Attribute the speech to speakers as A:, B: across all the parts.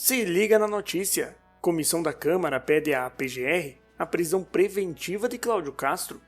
A: Se liga na notícia. Comissão da Câmara pede à PGR a prisão preventiva de Cláudio Castro.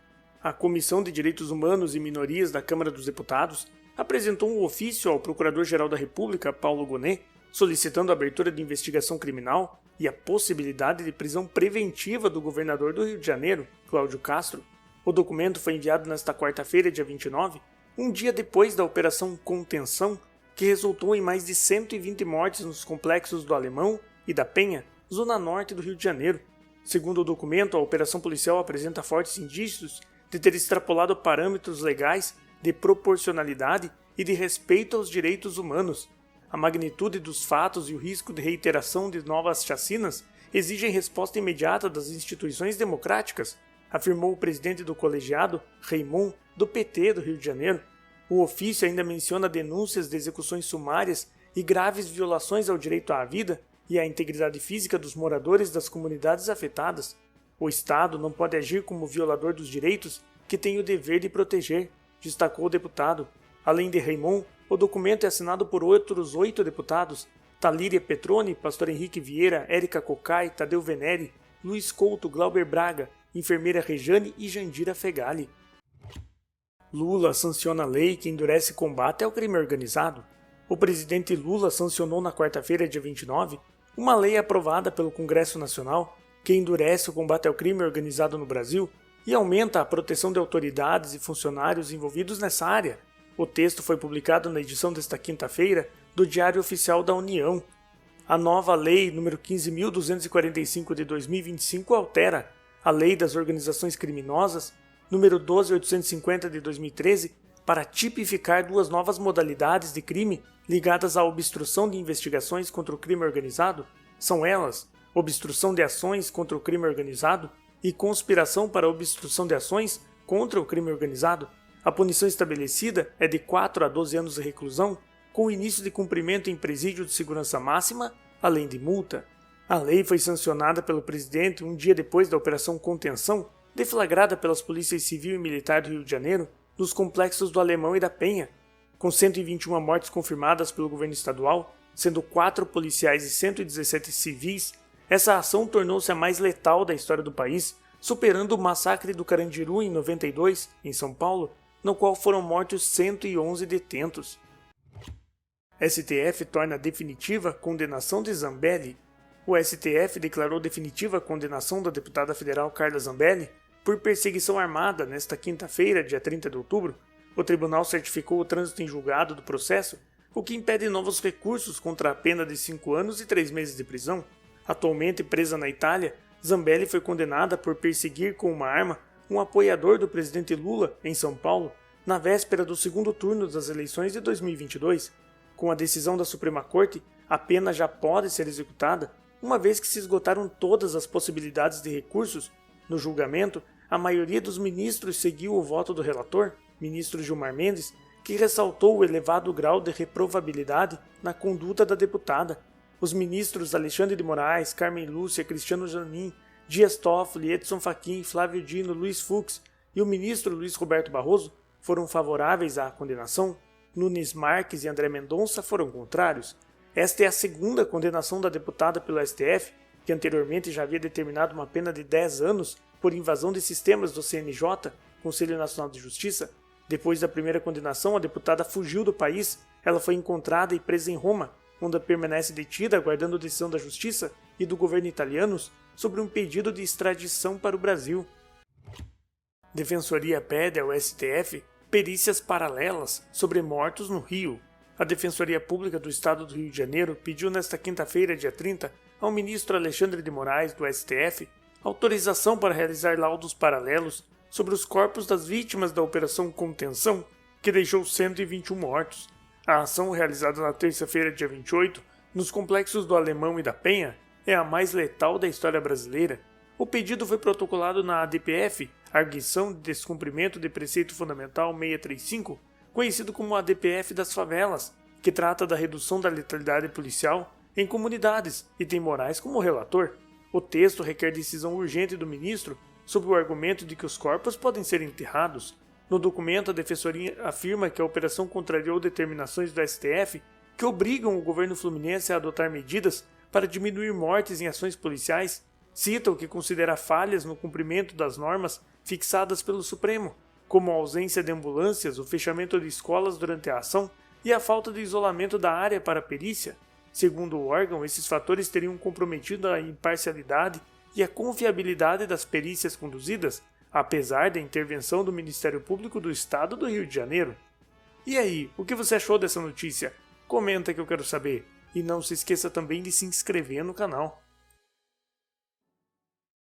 A: A Comissão de Direitos Humanos e Minorias da Câmara dos Deputados apresentou um ofício ao Procurador-Geral da República, Paulo Gonet, solicitando a abertura de investigação criminal e a possibilidade de prisão preventiva do governador do Rio de Janeiro, Cláudio Castro. O documento foi enviado nesta quarta-feira, dia 29, um dia depois da Operação Contenção, que resultou em mais de 120 mortes nos complexos do Alemão e da Penha, zona norte do Rio de Janeiro. Segundo o documento, a operação policial apresenta fortes indícios de ter extrapolado parâmetros legais de proporcionalidade e de respeito aos direitos humanos. A magnitude dos fatos e o risco de reiteração de novas chacinas exigem resposta imediata das instituições democráticas, afirmou o presidente do colegiado, Raimon, do PT do Rio de Janeiro. O ofício ainda menciona denúncias de execuções sumárias e graves violações ao direito à vida e à integridade física dos moradores das comunidades afetadas. O Estado não pode agir como violador dos direitos que tem o dever de proteger, destacou o deputado. Além de Raimon, o documento é assinado por outros 8 deputados: Talíria Petroni, Pastor Henrique Vieira, Érica Cocai, Tadeu Venere, Luiz Couto, Glauber Braga, enfermeira Rejane e Jandira Fegali. Lula sanciona a lei que endurece combate ao crime organizado. O presidente Lula sancionou na quarta-feira, dia 29, uma lei aprovada pelo Congresso Nacional que endurece o combate ao crime organizado no Brasil e aumenta a proteção de autoridades e funcionários envolvidos nessa área. O texto foi publicado na edição desta quinta-feira do Diário Oficial da União. A nova Lei nº 15.245 de 2025 altera a Lei das Organizações Criminosas, número 12.850 de 2013, para tipificar 2 novas modalidades de crime ligadas à obstrução de investigações contra o crime organizado. São elas: obstrução de ações contra o crime organizado e conspiração para obstrução de ações contra o crime organizado. A punição estabelecida é de 4 a 12 anos de reclusão, com início de cumprimento em presídio de segurança máxima, além de multa. A lei foi sancionada pelo presidente um dia depois da Operação Contenção, deflagrada pelas polícias civil e militar do Rio de Janeiro, nos complexos do Alemão e da Penha. Com 121 mortes confirmadas pelo governo estadual, sendo 4 policiais e 117 civis, essa ação tornou-se a mais letal da história do país, superando o massacre do Carandiru em 92, em São Paulo, no qual foram mortos 111 detentos. STF torna definitiva a condenação de Zambelli. O STF declarou definitiva a condenação da deputada federal Carla Zambelli por perseguição armada nesta quinta-feira, dia 30 de outubro. O tribunal certificou o trânsito em julgado do processo, o que impede novos recursos contra a pena de 5 anos e 3 meses de prisão. Atualmente presa na Itália, Zambelli foi condenada por perseguir com uma arma um apoiador do presidente Lula em São Paulo, na véspera do segundo turno das eleições de 2022. Com a decisão da Suprema Corte, a pena já pode ser executada, uma vez que se esgotaram todas as possibilidades de recursos. No julgamento, a maioria dos ministros seguiu o voto do relator, ministro Gilmar Mendes, que ressaltou o elevado grau de reprovabilidade na conduta da deputada. Os ministros Alexandre de Moraes, Carmen Lúcia, Cristiano Zanin, Dias Toffoli, Edson Fachin, Flávio Dino, Luiz Fux e o ministro Luiz Roberto Barroso foram favoráveis à condenação. Nunes Marques e André Mendonça foram contrários. Esta é a segunda condenação da deputada pelo STF, que anteriormente já havia determinado uma pena de 10 anos por invasão de sistemas do CNJ, Conselho Nacional de Justiça. Depois da primeira condenação, a deputada fugiu do país. Ela foi encontrada e presa em Roma, onde permanece detida aguardando a decisão da Justiça e do governo italianos sobre um pedido de extradição para o Brasil. Defensoria pede ao STF perícias paralelas sobre mortos no Rio. A Defensoria Pública do Estado do Rio de Janeiro pediu nesta quinta-feira, dia 30, ao ministro Alexandre de Moraes, do STF, autorização para realizar laudos paralelos sobre os corpos das vítimas da Operação Contenção, que deixou 121 mortos. A ação, realizada na terça-feira, dia 28, nos complexos do Alemão e da Penha, é a mais letal da história brasileira. O pedido foi protocolado na ADPF, Arguição de Descumprimento de Preceito Fundamental 635, conhecido como ADPF das Favelas, que trata da redução da letalidade policial em comunidades e tem Moraes como relator. O texto requer decisão urgente do ministro sob o argumento de que os corpos podem ser enterrados. No documento, a Defensoria afirma que a operação contrariou determinações do STF que obrigam o governo fluminense a adotar medidas para diminuir mortes em ações policiais, cita o que considera falhas no cumprimento das normas fixadas pelo Supremo, como a ausência de ambulâncias, o fechamento de escolas durante a ação e a falta de isolamento da área para a perícia. Segundo o órgão, esses fatores teriam comprometido a imparcialidade e a confiabilidade das perícias conduzidas, apesar da intervenção do Ministério Público do Estado do Rio de Janeiro. E aí, o que você achou dessa notícia? Comenta que eu quero saber. E não se esqueça também de se inscrever no canal.